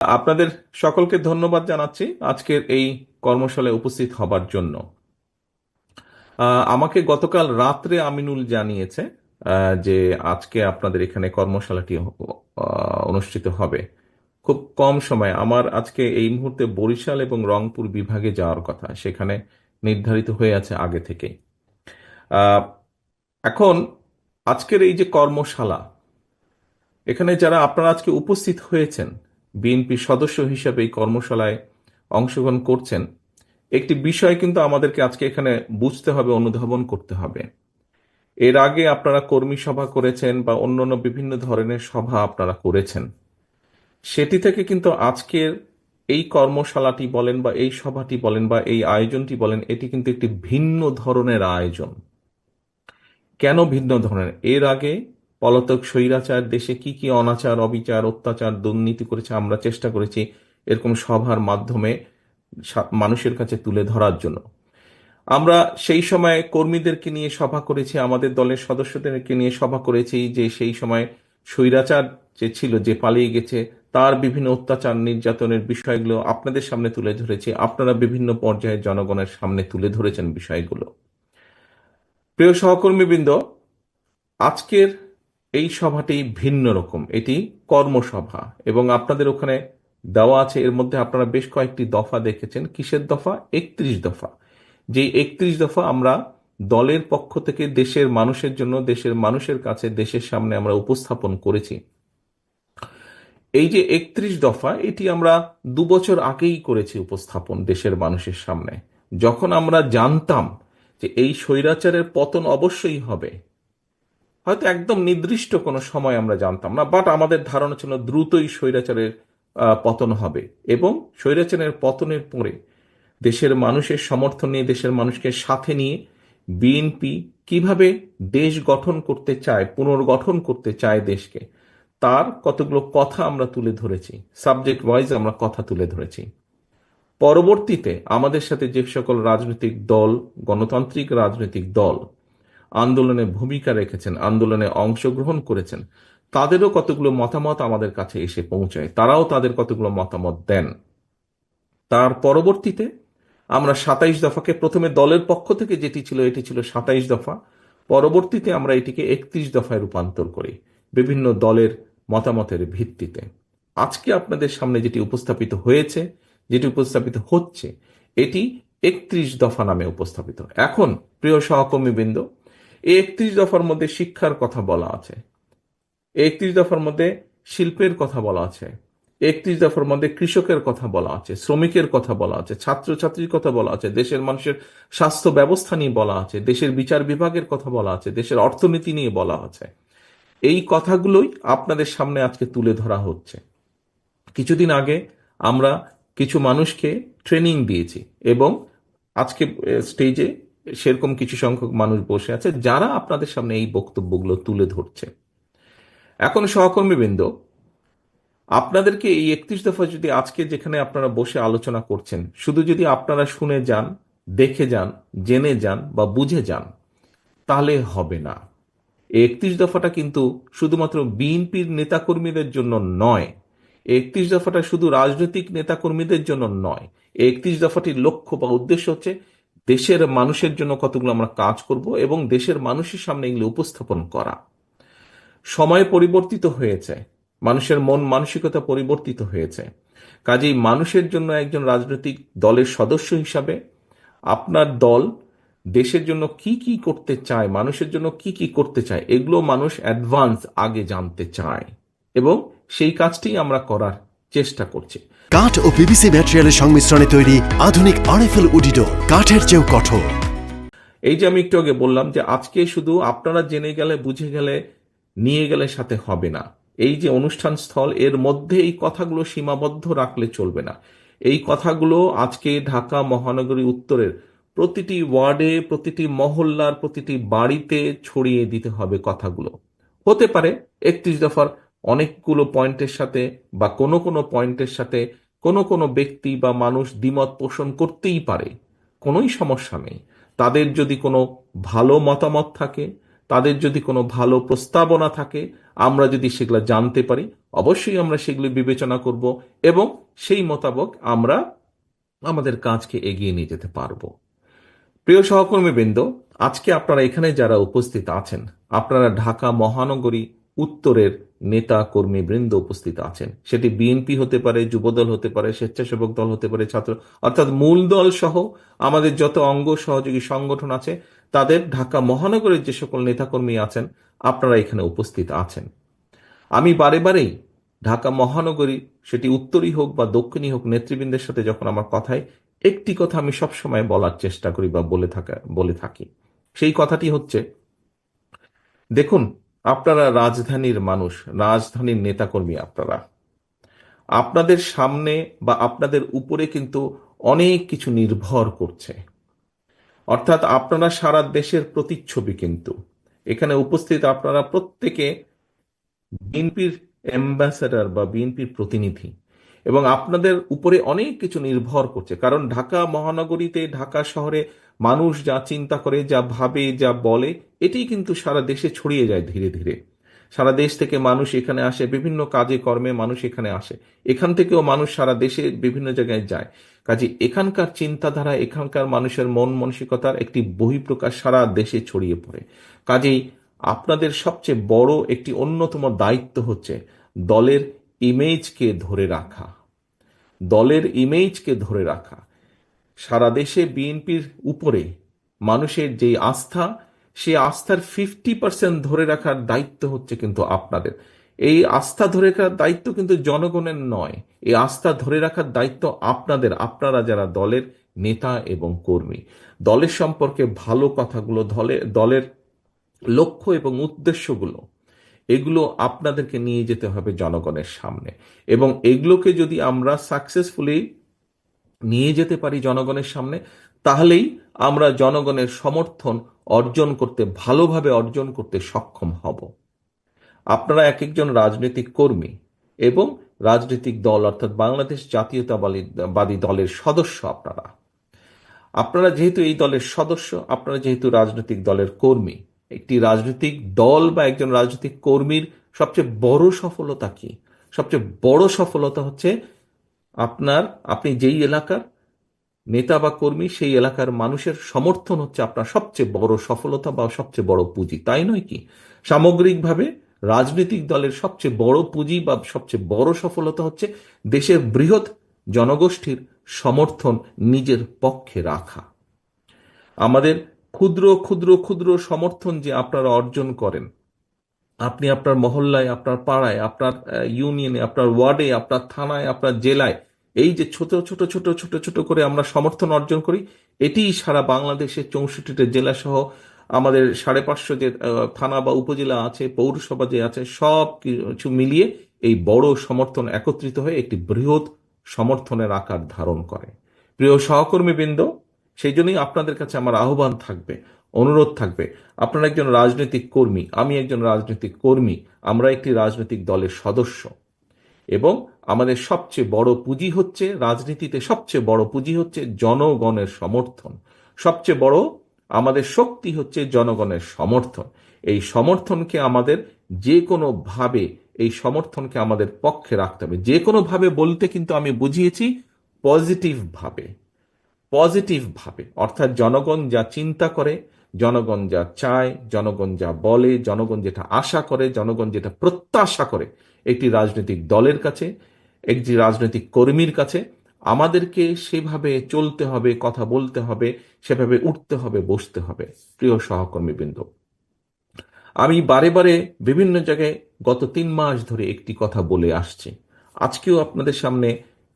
আপনাদের সকলকে ধন্যবাদ জানাচ্ছি আজকের এই কর্মশালায় উপস্থিত হবার জন্য। আমাকে গতকাল রাত্রে আমিনুল জানিয়েছে যে আজকে আপনাদের এখানে কর্মশালাটি অনুষ্ঠিত হবে। খুব কম সময় আমার আজকে এই মুহূর্তে বরিশাল এবং রংপুর বিভাগে যাওয়ার কথা, সেখানে নির্ধারিত হয়ে আছে আগে থেকেই। আহ, এখন আজকের এই যে কর্মশালা, এখানে যারা আপনারা আজকে উপস্থিত হয়েছেন বিএনপি সদস্য হিসেবে এই কর্মশালায় অংশগ্রহণ করছেন, একটি বিষয় কিন্তু আমাদেরকে আজকে এখানে বুঝতে হবে, অনুধাবন করতে হবে। এর আগে আপনারা কর্মী সভা করেছেন বা অন্যান্য বিভিন্ন ধরনের সভা আপনারা করেছেন, সেটি থেকে কিন্তু আজকের এই কর্মশালাটি বলেন বা এই সভাটি বলেন বা এই আয়োজনটি বলেন, এটি কিন্তু একটি ভিন্ন ধরনের আয়োজন। কেন ভিন্ন ধরনের? এর আগে পলাতক স্বৈরাচার দেশে কি কি অনাচার, অবিচার, অত্যাচার, দুর্নীতি করেছে আমরা চেষ্টা করেছি এরকম সভার মাধ্যমে মানুষের কাছে তুলে ধরার জন্য। আমরা সেই সময় কর্মীদেরকে নিয়ে সভা করেছি, আমাদের দলের সদস্যদেরকে নিয়ে সভা করেছি যে সেই সময় স্বৈরাচার যে ছিল, যে পালিয়ে গেছে, তার বিভিন্ন অত্যাচার নির্যাতনের বিষয়গুলো আপনাদের সামনে তুলে ধরেছি। আপনারা বিভিন্ন পর্যায়ে জনগণের সামনে তুলে ধরেছেন বিষয়গুলো। প্রিয় সহকর্মীবৃন্দ, আজকের এই সভাটি ভিন্ন রকম। এটি কর্মসভা এবং আপনাদের ওখানে দেওয়া আছে, এর মধ্যে আপনারা বেশ কয়েকটি দফা দেখেছেন। কিসের দফা? 31 দফা। যে 31 দফা আমরা দলের পক্ষ থেকে দেশের মানুষের জন্য, দেশের মানুষের কাছে, দেশের সামনে আমরা উপস্থাপন করেছি। এই যে 31 দফা, এটি আমরা 2 বছর আগেই করেছি উপস্থাপন দেশের মানুষের সামনে, যখন আমরা জানতাম যে এই স্বৈরাচারের পতন অবশ্যই হবে। হয়তো একদম নির্দিষ্ট কোনো সময় আমরা জানতাম না, বাট আমাদের ধারণা ছিল দ্রুতই স্বৈরাচারের পতন হবে। এবং স্বৈরাচারের পতনের পরে দেশের মানুষের সমর্থন নিয়ে, দেশের মানুষকে সাথে নিয়ে বিএনপি কিভাবে দেশ গঠন করতে চায়, পুনর্গঠন করতে চায় দেশকে, তার কতগুলো কথা আমরা তুলে ধরেছি। সাবজেক্ট ওয়াইজ আমরা কথা তুলে ধরেছি। পরবর্তীতে আমাদের সাথে যে সকল রাজনৈতিক দল, গণতান্ত্রিক রাজনৈতিক দল আন্দোলনে ভূমিকা রেখেছেন, আন্দোলনে অংশগ্রহণ করেছেন, তাদেরও কতগুলো মতামত আমাদের কাছে এসে পৌঁছায়, তারাও তাদের কতগুলো মতামত দেন। তার পরবর্তীতে আমরা 27 দফাকে, প্রথমে দলের পক্ষ থেকে যেটি ছিল এটি ছিল 27 দফা, পরবর্তীতে আমরা এটিকে 31 দফায় রূপান্তর করি বিভিন্ন দলের মতামতের ভিত্তিতে। আজকে আপনাদের সামনে যেটি উপস্থাপিত হয়েছে, যেটি উপস্থাপিত হচ্ছে, এটি 31 দফা নামে উপস্থাপিত। এখন প্রিয় সহকর্মীবৃন্দ, এই 31 দফার মধ্যে শিক্ষার কথা বলা আছে, 31 দফার মধ্যে শিল্পের কথা বলা আছে, 31 দফার মধ্যে কৃষকের কথা বলা আছে, শ্রমিকের কথা বলা আছে, ছাত্রছাত্রীর কথা বলা আছে, দেশের মানুষের স্বাস্থ্য ব্যবস্থা নিয়ে বলা আছে, দেশের বিচার বিভাগের কথা বলা আছে, দেশের অর্থনীতি নিয়ে বলা আছে। এই কথাগুলোই আপনাদের সামনে আজকে তুলে ধরা হচ্ছে। কিছুদিন আগে আমরা কিছু মানুষকে ট্রেনিং দিয়েছি এবং আজকে স্টেজে সেরকম কিছু সংখ্যক মানুষ বসে আছে যারা আপনাদের সামনে এই বক্তব্যগুলো তুলে ধরছে। এখন সহকর্মীবৃন্দ, আপনাদেরকে এই 31 দফা যদি আজকে যেখানে আপনারা বসে আলোচনা করছেন, শুধু যদি আপনারা শুনে যান, দেখে যান, জেনে যান বা বুঝে যান, তাহলে হবে না। এই 31 দফাটা কিন্তু শুধুমাত্র বিএনপির নেতাকর্মীদের জন্য নয়, 31 দফাটা শুধু রাজনৈতিক নেতাকর্মীদের জন্য নয়। 31 দফাটির লক্ষ্য বা উদ্দেশ্য হচ্ছে দেশের মানুষের জন্য কতগুলো আমরা কাজ করব এবং দেশের মানুষের সামনে এগুলো উপস্থাপন করা। সময় পরিবর্তিত হয়েছে, মানুষের মন মানসিকতা পরিবর্তিত হয়েছে। কাজেই মানুষের জন্য একজন রাজনৈতিক দলের সদস্য হিসাবে আপনার দল দেশের জন্য কি কি করতে চায়, মানুষের জন্য কি কি করতে চায়, এগুলো মানুষ অ্যাডভান্স আগে জানতে চায় এবং সেই কাজটি আমরা করার চেষ্টা করছি। কাঠ ও পিভিসি ম্যাটেরিয়ালের সংমিশ্রণে তৈরি আধুনিক আরএফএল উডি ডোর, কাঠের চেয়েও কঠোর। এই যে আমি একটু আগে বললাম যে আজকে শুধু আপনারা জেনে গেলে, বুঝে গেলে, নিয়ে গেলে সাথে হবে না। এই যে অনুষ্ঠান স্থল, এর মধ্যে এই কথাগুলো সীমাবদ্ধ রাখলে চলবে না। এই কথাগুলো আজকে ঢাকা মহানগরী উত্তরের প্রতিটি ওয়ার্ডে, প্রতিটি মহল্লার, প্রতিটি বাড়িতে ছড়িয়ে দিতে হবে কথাগুলো। হতে পারে 31 দফার অনেকগুলো পয়েন্টের সাথে বা কোনো কোনো পয়েন্টের সাথে কোনো কোনো ব্যক্তি বা মানুষ দ্বিমত পোষণ করতেই পারে, কোনোই সমস্যা নেই। তাদের যদি কোনো ভালো মতামত থাকে, তাদের যদি কোনো ভালো প্রস্তাবনা থাকে, আমরা যদি সেগুলো জানতে পারি, অবশ্যই আমরা সেগুলি বিবেচনা করব এবং সেই মোতাবেক আমরা আমাদের কাজকে এগিয়ে নিয়ে যেতে পারবো। প্রিয় সহকর্মীবৃন্দ, আজকে আপনারা এখানে যারা উপস্থিত আছেন, আপনারা ঢাকা মহানগরী উত্তরের নেতা কর্মী বৃন্দ উপস্থিত আছেন। সেটি বিএনপি হতে পারে, যুবদল হতে পারে, স্বেচ্ছাসেবক দল হতে পারে, ছাত্র, অর্থাৎ মূল দল সহ আমাদের যত অঙ্গ সহযোগী সংগঠন আছে, তাদের ঢাকা মহানগরের যে সকল নেতাকর্মী আছেন, আপনারা এখানে উপস্থিত আছেন। আমি বারে বারেই ঢাকা মহানগরী, সেটি উত্তরই হোক বা দক্ষিণই হোক, নেতৃবৃন্দের সাথে যখন আমার কথায় একটি কথা আমি সবসময় বলার চেষ্টা করি বা বলে থাকি। সেই কথাটি হচ্ছে, দেখুন, আপনারা রাজধানীর মানুষ, রাজধানীর নেতাকর্মী, আপনারা, আপনাদের সামনে বা আপনাদের উপরে কিন্তু অনেক কিছু নির্ভর করছে। অর্থাৎ আপনারা সারা দেশের প্রতিচ্ছবি, কিন্তু এখানে উপস্থিত আপনারা প্রত্যেকে বিএনপির অ্যাম্বাসেডর বা বিএনপির প্রতিনিধি, এবং আপনাদের উপরে অনেক কিছু নির্ভর করছে। কারণ ঢাকা মহানগরীতে, ঢাকা শহরে মানুষ যা চিন্তা করে, যা ভাবে, যা বলে, এটি কিন্তু সারা দেশে ছড়িয়ে যায় ধীরে ধীরে। সারা দেশ থেকে মানুষ এখানে আসে, বিভিন্ন কাজে কর্মে মানুষ এখানে আসে, এখান থেকেও মানুষ সারা দেশে বিভিন্ন জায়গায় যায়। কাজে এখানকার চিন্তাধারা, এখানকার মানুষের মন মানসিকতার একটি বহিঃপ্রকাশ সারা দেশে ছড়িয়ে পড়ে। কাজেই আপনাদের সবচেয়ে বড় একটি অন্যতম দায়িত্ব হচ্ছে দলের ইমেজকে ধরে রাখা, দলের ইমেজকে ধরে রাখা। সারা দেশে বিএনপির উপরে মানুষের যে আস্থা, সেই আস্থার 50% ধরে রাখার দায়িত্ব হচ্ছে কিন্তু আপনাদের। এই আস্থা ধরে রাখার দায়িত্ব কিন্তু জনগণের নয়, এই আস্থা ধরে রাখার দায়িত্ব আপনাদের, আপনারা যারা দলের নেতা এবং কর্মী। দলের সম্পর্কে ভালো কথাগুলো, দলের লক্ষ্য এবং উদ্দেশ্যগুলো, এগুলো আপনাদেরকে নিয়ে যেতে হবে জনগণের সামনে। এবং এগুলোকে যদি আমরা সাকসেসফুলি নিয়ে যেতে পারি জনগণের সামনে, তাহলেই আমরা জনগণের সমর্থন অর্জন করতে, ভালোভাবে অর্জন করতে সক্ষম হব। আপনারা এক একজন রাজনৈতিক কর্মী এবং রাজনৈতিক দল, অর্থাৎ বাংলাদেশ জাতীয়তাবাদী দলের সদস্য। আপনারা আপনারা যেহেতু এই দলের সদস্য, আপনারা যেহেতু রাজনৈতিক দলের কর্মী, একটি রাজনৈতিক দল বা একজন রাজনৈতিক কর্মীর সবচেয়ে বড় সফলতা কি? সবচেয়ে বড় সফলতা হচ্ছে আপনি যেই এলাকার নেতা বা কর্মী, সেই এলাকার মানুষের সমর্থন হচ্ছে আপনার সবচেয়ে বড় সফলতা বা সবচেয়ে বড় পুঁজি, তাই নয় কি? সামগ্রিকভাবে রাজনৈতিক দলের সবচেয়ে বড় পুঁজি বা সবচেয়ে বড় সফলতা হচ্ছে দেশের বৃহৎ জনগোষ্ঠীর সমর্থন নিজের পক্ষে রাখা। আমাদের ক্ষুদ্র ক্ষুদ্র ক্ষুদ্র সমর্থন যে আপনারা অর্জন করেন, আপনি আপনার মহল্লায়, আপনার পাড়ায়, আপনার ইউনিয়নে, আপনার ওয়ার্ডে, আপনার থানায়, আপনার জেলায়, এই যে ছোট ছোট ছোট ছোট ছোট করে আমরা সমর্থন অর্জন করি, এটি সারা বাংলাদেশের 64টা জেলা সহ আমাদের 550 যে থানা বা উপজেলা আছে, পৌরসভা যে আছে, সব কিছু মিলিয়ে এই বড় সমর্থন একত্রিত হয়ে একটি বৃহৎ সমর্থনের আকার ধারণ করে। প্রিয় সহকর্মীবৃন্দ, সেই জন্যই আপনাদের কাছে আমার আহ্বান থাকবে, অনুরোধ থাকবে, আপনারা একজন রাজনৈতিক কর্মী, আমি একজন রাজনৈতিক কর্মী, আমরা একটি রাজনৈতিক দলের সদস্য, এবং আমাদের সবচেয়ে বড় পুঁজি হচ্ছে, রাজনীতিতে সবচেয়ে বড় পুঁজি হচ্ছে জনগণের সমর্থন। সবচেয়ে বড় আমাদের শক্তি হচ্ছে জনগণের সমর্থন। এই সমর্থনকে আমাদের যে কোনো ভাবে, এই সমর্থনকে আমাদের পক্ষে রাখতে হবে। যে কোনো ভাবে বলতে কিন্তু আমি বুঝিয়েছি পজিটিভ ভাবে, পজিটিভ ভাবে, অর্থাৎ জনগণ যা চিন্তা করে, জনগণ যা চায়, জনগণ যা বলে, জনগণ যেটা আশা করে, জনগণ যেটা প্রত্যাশা করে, একটি রাজনৈতিক দলের কাছে, একটি রাজনৈতিক কর্মীর কাছে আমাদেরকে সেভাবে চলতে হবে, কথা বলতে হবে, সেভাবে উঠতে হবে, বসতে হবে। প্রিয় সহকর্মীবৃন্দ, আমি বারে বারে বিভিন্ন জায়গায় গত 3 মাস ধরে একটি কথা বলে আসছি। আজকেও আপনাদের সামনে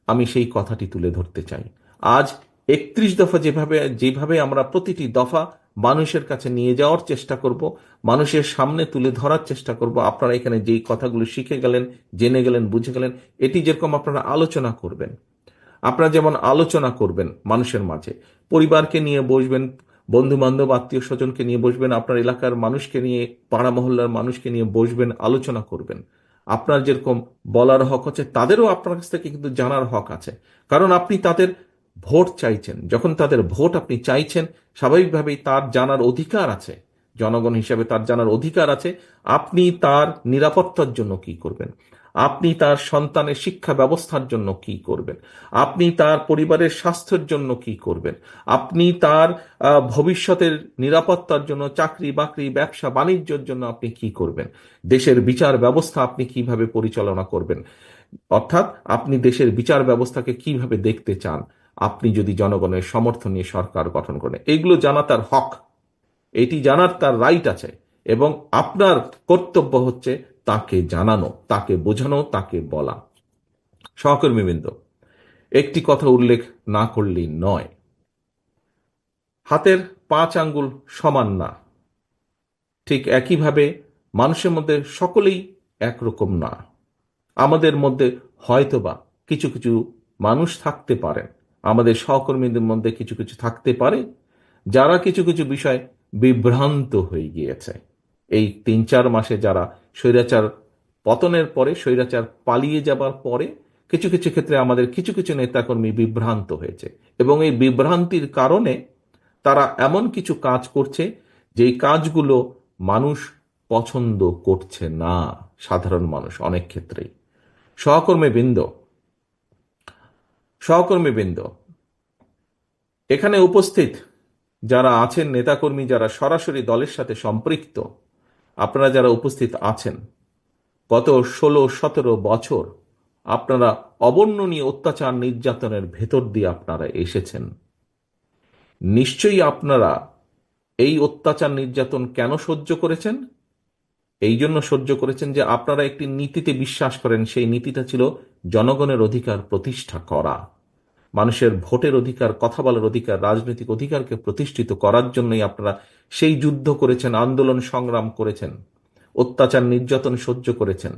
আমি সেই কথাটি তুলে ধরতে চাই। আজ 31 দফা যেভাবে যেভাবে আমরা প্রতিটি দফা মানুষের কাছে নিয়ে যাওয়ার চেষ্টা করব, মানুষের সামনে তুলে ধরার চেষ্টা করব। আপনারা এখানে যেই কথাগুলো শিখে গেলেন, জেনে গেলেন, বুঝে গেলেন, এটি যেরকম আপনারা আলোচনা করবেন, আপনারা যেমন আলোচনা করবেন মানুষের মাঝে, পরিবারকে নিয়ে বসবেন, বন্ধু বান্ধব, আত্মীয় স্বজনকে নিয়ে বসবেন, আপনার এলাকার মানুষকে নিয়ে, পাড়া মহল্লার মানুষকে নিয়ে বসবেন, আলোচনা করবেন। আপনার যেরকম বলার হক আছে, তাদেরও আপনার কাছ থেকে কিন্তু জানার হক আছে। কারণ আপনি তাদের ভোট চাইছেন, যখন তাদের ভোট আপনি চাইছেন, স্বাভাবিকভাবেই তার জানার অধিকার আছে, জনগণ হিসেবে তার জানার অধিকার আছে আপনি তার নিরাপত্তার জন্য কি করবেন, আপনি তার সন্তানের শিক্ষা ব্যবস্থার জন্য কি করবেন, আপনি তার পরিবারের স্বাস্থ্যের জন্য কি করবেন, আপনি তার ভবিষ্যতের নিরাপত্তার জন্য, চাকরি বাকরি ব্যবসা বাণিজ্যের জন্য আপনি কি করবেন, দেশের বিচার ব্যবস্থা আপনি কিভাবে পরিচালনা করবেন, অর্থাৎ আপনি দেশের বিচার ব্যবস্থাকে কিভাবে দেখতে চান আপনি যদি জনগণের সমর্থন নিয়ে সরকার গঠন করেন। এগুলো জানা তার হক, এটি জানার তার রাইট আছে, এবং আপনার কর্তব্য হচ্ছে তাকে জানানো, তাকে বোঝানো, তাকে বলা। সহকর্মীবৃন্দ, একটি কথা উল্লেখ না করলেই নয়, হাতের 5 আঙ্গুল সমান না, ঠিক একইভাবে মানুষের মধ্যে সকলেই একরকম না। আমাদের মধ্যে হয়তোবা কিছু কিছু মানুষ থাকতে পারেন, আমাদের সহকর্মীদের মধ্যে কিছু কিছু থাকতে পারে যারা কিছু কিছু বিষয় বিভ্রান্ত হয়ে গিয়েছে। এই 3-4 মাসে যারা স্বৈরাচার পতনের পরে, স্বৈরাচার পালিয়ে যাবার পরে কিছু কিছু ক্ষেত্রে আমাদের কিছু কিছু নেতাকর্মী বিভ্রান্ত হয়েছে, এবং এই বিভ্রান্তির কারণে তারা এমন কিছু কাজ করছে যেই কাজগুলো মানুষ পছন্দ করছে না, সাধারণ মানুষ অনেক ক্ষেত্রেই। সহকর্মীবৃন্দ, সহকর্মীবৃন্দ, এখানে উপস্থিত যারা আছেন, নেতাকর্মী যারা সরাসরি দলের সাথে সম্পৃক্ত, আপনারা যারা উপস্থিত আছেন, গত 16-17 বছর আপনারা অবর্ণনীয় অত্যাচার নির্যাতনের ভেতর দিয়ে আপনারা এসেছেন। নিশ্চয়ই আপনারা এই অত্যাচার নির্যাতন কেন সহ্য করেছেন? এই জন্য সহ্য করেছেন যে আপনারা একটি নীতিতে বিশ্বাস করেন, সেই নীতিটা ছিল জনগণের অধিকার প্রতিষ্ঠা করা, মানুষের ভোটের অধিকার, কথা বলার অধিকার, রাজনৈতিক অধিকারকে প্রতিষ্ঠিত করার জন্যই আপনারা সেই যুদ্ধ করেছেন, আন্দোলন সংগ্রাম করেছেন, অত্যাচার নির্যাতন সহ্য করেছেন,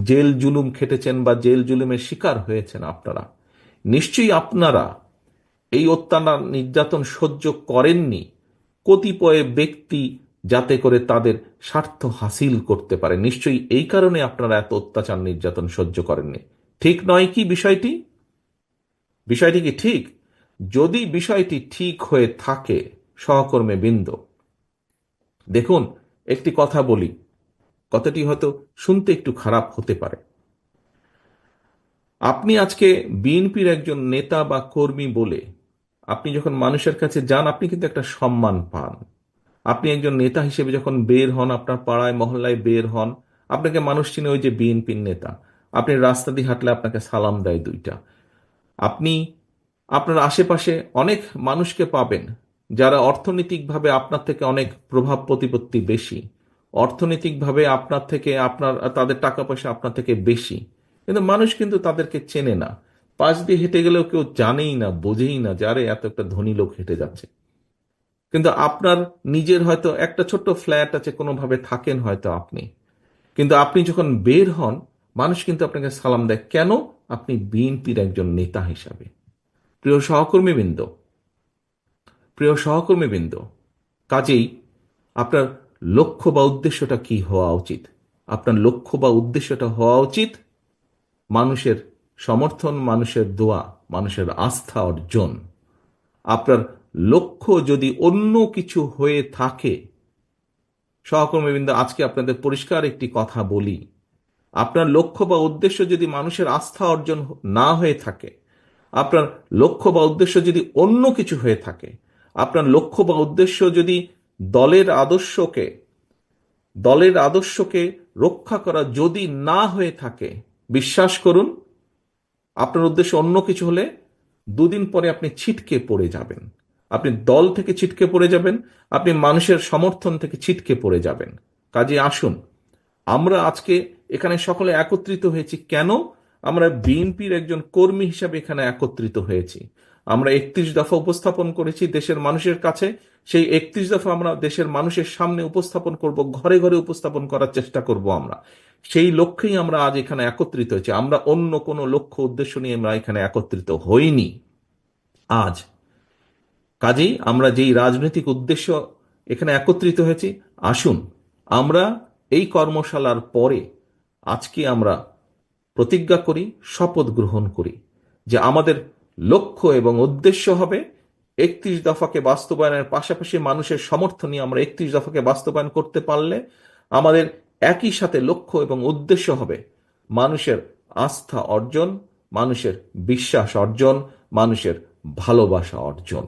জেল জুলুম খেটেছেন বা জেল জুলুমের শিকার হয়েছেন। আপনারা নিশ্চয়ই আপনারা এই অত্যাচার নির্যাতন সহ্য করেননি কতিপয় ব্যক্তি যাতে করে তাদের স্বার্থ হাসিল করতে পারে। নিশ্চয়ই এই কারণে আপনারা এত অত্যাচার নির্যাতন সহ্য করেননি। ঠিক নয় কি বিষয়টি? বিষয়টি কি ঠিক? যদি বিষয়টি ঠিক হয়ে থাকে সহকর্মী বৃন্দ, দেখুন, একটি কথা বলি, কথাটি হয়তো শুনতে একটু খারাপ হতে পারে। আপনি আজকে বিএনপির একজন নেতা বা কর্মী বলে আপনি যখন মানুষের কাছে যান, আপনি কিন্তু একটা সম্মান পান। আপনি একজন নেতা হিসেবে যখন বের হন, আপনার পাড়ায় মহল্লায় বের হন, আপনাকে মানুষ চিনে ওই যে বিএনপির নেতা। আপনি রাস্তা দিয়ে হাঁটলে আপনাকে সালাম দেয় 2টা। আপনি আপনার আশেপাশে অনেক মানুষকে পাবেন যারা অর্থনৈতিকভাবে আপনার থেকে অনেক প্রভাব প্রতিপত্তি বেশি, অর্থনৈতিকভাবে আপনার থেকে, তাদের টাকা পয়সা আপনার থেকে বেশি, কিন্তু মানুষ কিন্তু তাদেরকে চেনে না। পাশ দিয়ে হেঁটে গেলেও কেউ জানেই না, বোঝেই না যারে এত একটা ধনী লোক হেঁটে যাচ্ছে। কিন্তু আপনার নিজের হয়তো একটা ছোট্ট ফ্ল্যাট আছে, কোনোভাবে থাকেন হয়তো আপনি, কিন্তু আপনি যখন বের হন মানুষ কিন্তু আপনাকে সালাম দেয়। কেন? আপনি বিএনপির একজন নেতা হিসাবে। প্রিয় সহকর্মীবৃন্দ, প্রিয় সহকর্মীবৃন্দ, কাজেই আপনার লক্ষ্য বা উদ্দেশ্যটা কি হওয়া উচিত? আপনার লক্ষ্য বা উদ্দেশ্যটা হওয়া উচিত মানুষের সমর্থন, মানুষের দোয়া, মানুষের আস্থা অর্জন। আপনার লক্ষ্য যদি অন্য কিছু হয়ে থাকে, সহকর্মীবৃন্দ, আজকে আপনাদের পরিষ্কার একটি কথা বলি, আপনার লক্ষ্য বা উদ্দেশ্য যদি মানুষের আস্থা অর্জন না হয়ে থাকে, আপনার লক্ষ্য বা উদ্দেশ্য যদি অন্য কিছু হয়ে থাকে, আপনার লক্ষ্য বা উদ্দেশ্য যদি দলের আদর্শকে দলের আদর্শকে রক্ষা করা যদি না হয়ে থাকে, বিশ্বাস করুন, আপনার উদ্দেশ্য অন্য কিছু হলে 2 দিন পরে আপনি ছিটকে পড়ে যাবেন। আপনি দল থেকে ছিটকে পড়ে যাবেন, আপনি মানুষের সমর্থন থেকে ছিটকে পড়ে যাবেন। কাজে আসুন, আমরা আজকে এখানে সকলে একত্রিত হয়েছি কেন? আমরা বিএনপির একজন কর্মী হিসাবে এখানে একত্রিত হয়েছি। আমরা 31 দফা উপস্থাপন করেছি দেশের মানুষের কাছে। সেই 31 দফা আমরা দেশের মানুষের সামনে উপস্থাপন করব, ঘরে ঘরে উপস্থাপন করার চেষ্টা করব। আমরা সেই লক্ষ্যেই আমরা আজ এখানে একত্রিত হয়েছি। আমরা অন্য কোনো লক্ষ্য উদ্দেশ্য নিয়ে আমরা এখানে একত্রিত হইনি আজ। কাজেই আমরা যেই রাজনৈতিক উদ্দেশ্য এখানে একত্রিত হয়েছি, আসুন আমরা এই কর্মশালার পরে আজকে আমরা প্রতিজ্ঞা করি, শপথ গ্রহণ করি যে আমাদের লক্ষ্য এবং উদ্দেশ্য হবে 31 দফাকে বাস্তবায়নের পাশাপাশি মানুষের সমর্থন নিয়ে আমরা 31 দফাকে বাস্তবায়ন করতে পারলে আমাদের একই সাথে লক্ষ্য এবং উদ্দেশ্য হবে মানুষের আস্থা অর্জন, মানুষের বিশ্বাস অর্জন, মানুষের ভালোবাসা অর্জন।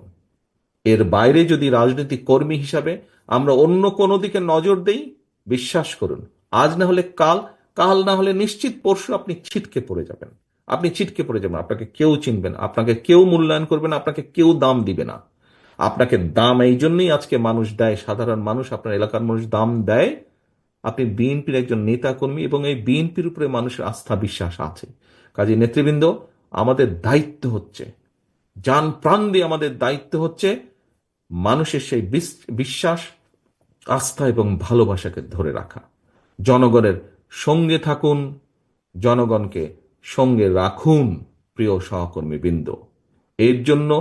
এর বাইরে যদি রাজনৈতিক কর্মী হিসাবে আমরা অন্য কোনো দিকে নজর দেই, বিশ্বাস করুন, আজ না হলে কাল, কাল না হলে নিশ্চিত পরশু আপনি ছিটকে পড়ে যাবেন। আপনি ছিটকে পড়ে যাবেন, আপনাকে কেউ চিনবে না, আপনাকে কেউ মূল্যায়ন করবে না, আপনাকে কেউ দাম দিবে না। আপনাকে দাম এই জন্যই আজকে মানুষ দেয়, সাধারণ মানুষ, আপনার এলাকার মানুষ দাম দেয়, আপনি বিএনপির একজন নেতা কর্মী এবং এই বিএনপির উপরে মানুষের আস্থা বিশ্বাস আছে। কাজে নেতৃবৃন্দ, আমাদের দায়িত্ব হচ্ছে, জান প্রাণ দিয়ে আমাদের দায়িত্ব হচ্ছে মানুষের সেই বিশ্বাস, আস্থা এবং ভালোবাসাকে ধরে রাখা। জনগণের সঙ্গে থাকুন, জনগণকে সঙ্গে রাখুন প্রিয় সহকর্মীবৃন্দ। এর জন্য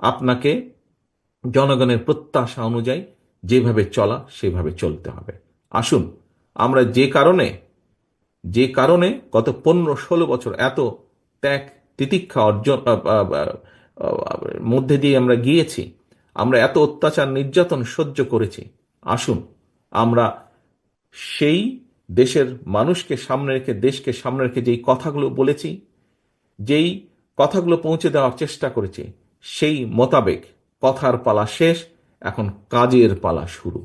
আপনাকে জনগণের প্রত্যাশা অনুযায়ী যেভাবে চলা সেভাবে চলতে হবে। আসুন, আমরা যে কারণে গত 15-16 বছর এত ত্যাগ তিতিক্ষা অর্জন মধ্যে দিয়ে আমরা গিয়েছি, আমরা এত অত্যাচার নির্যাতন সহ্য করেছি, আসুন আমরা সেই দেশের মানুষকে সামনে রেখে, দেশকে সামনে রেখে যেই কথাগুলো বলেছি, যেই কথাগুলো পৌঁছে দেওয়ার চেষ্টা করেছি, সেই মোতাবেক কথার পালা শেষ, এখন কাজের পালা শুরু।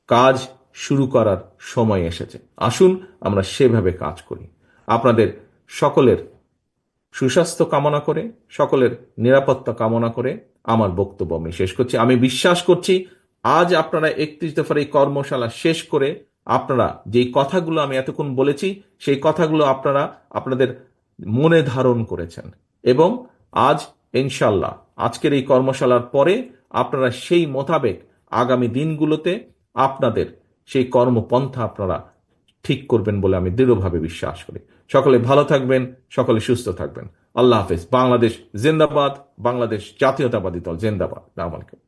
কাজ শুরু করার সময় এসেছে, আসুন আমরা সেভাবে কাজ করি। আপনাদের সকলের সুস্বাস্থ্য কামনা করে, সকলের নিরাপত্তা কামনা করে আমার বক্তব্য আমি শেষ করছি। আমি বিশ্বাস করছি আজ আপনারা 31 দফার এই কর্মশালা শেষ করে আপনারা যেই কথাগুলো আমি এতক্ষণ বলেছি সেই কথাগুলো আপনারা আপনাদের মনে ধারণ করেছেন এবং আজ ইনশাল্লাহ আজকের এই কর্মশালার পরে আপনারা সেই মোতাবেক আগামী দিনগুলোতে আপনাদের সেই কর্মপন্থা আপনারা ঠিক করবেন বলে আমি দৃঢ়ভাবে বিশ্বাস করি। সকলে ভালো থাকবেন, সকলে সুস্থ থাকবেন। আল্লাহ হাফেজ। বাংলাদেশ জিন্দাবাদ, বাংলাদেশ জাতীয়তাবাদী দল জিন্দাবাদ। আসসালামু আলাইকুম।